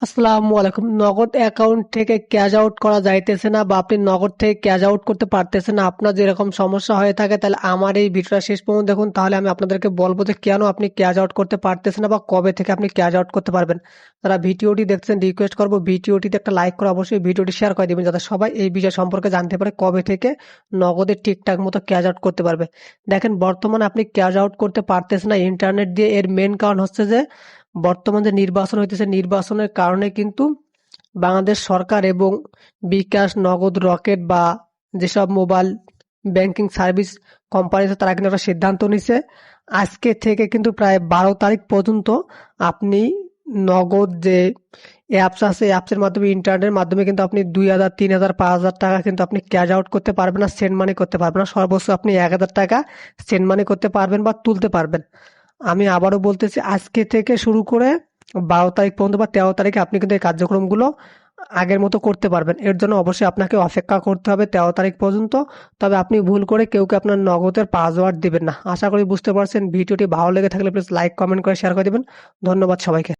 আসসালামু আলাইকুম। নগদ অ্যাকাউন্ট থেকে ক্যাশ আউট করা যাইতেছে না বা আপনি নগদ থেকে ক্যাশ আউট করতে পারতেছেন না, আপনার যেরকম সমস্যা হয়ে থাকে তাহলে আমার এই ভিডিওটা শেষ পর্যন্ত দেখুন, তাহলে আমি আপনাদেরকে বলবো যে কেন আপনি ক্যাশ আউট করতে পারতেছেন না বা কবে থেকে আপনি ক্যাশ আউট করতে পারবেন। যারা ভিডিওটি দেখছেন রিকোয়েস্ট করবো ভিডিওটিতে একটা লাইক করে অবশ্যই ভিডিওটি শেয়ার করে দিবেন, যাতে সবাই এই বিষয় সম্পর্কে জানতে পারে কবে থেকে নগদে ঠিকঠাক মতো ক্যাশ আউট করতে পারবে। দেখেন, বর্তমানে আপনি ক্যাশ আউট করতে পারতেছেন না ইন্টারনেট দিয়ে, এর মেন কারণ হচ্ছে যে বর্তমান যে নির্বাচন হইতেছে, নির্বাচনের কারণে কিন্তু বাংলাদেশ সরকার এবং বিকাশ, নগদ, রকেট বা যেসব মোবাইল ব্যাংকিং সার্ভিস কোম্পানি আছে তারা কিন্তু একটা সিদ্ধান্ত নিছে। আজকে থেকে কিন্তু প্রায় 12 তারিখ পর্যন্ত আপনি নগদ যে অ্যাপস আছে, অ্যাপসের মাধ্যমে ইন্টারনেটের মাধ্যমে কিন্তু আপনি 2,000, 3,000, 5,000 টাকা কিন্তু আপনি ক্যাশ আউট করতে পারবেন না, সেন্ড মানি করতে পারবেন না। সর্বোচ্চ আপনি 1,000 টাকা সেন্ড মানি করতে পারবেন বা তুলতে পারবেন। আমি আবারও বলতেছি, আজকে থেকে শুরু করে 12 তারিখ পর্যন্ত বা 13 তারিখে আপনি কিন্তু এই কার্যক্রমগুলো আগের মতো করতে পারবেন। এর জন্য অবশ্যই আপনাকে অপেক্ষা করতে হবে 13 তারিখ পর্যন্ত। তবে আপনি ভুল করে কেউকে আপনার নগদের পাসওয়ার্ড দিবেন না। আশা করি বুঝতে পারছেন। ভিডিওটি ভালো লেগে থাকলে প্লিজ লাইক, কমেন্ট করে শেয়ার করে দিবেন। ধন্যবাদ সবাইকে।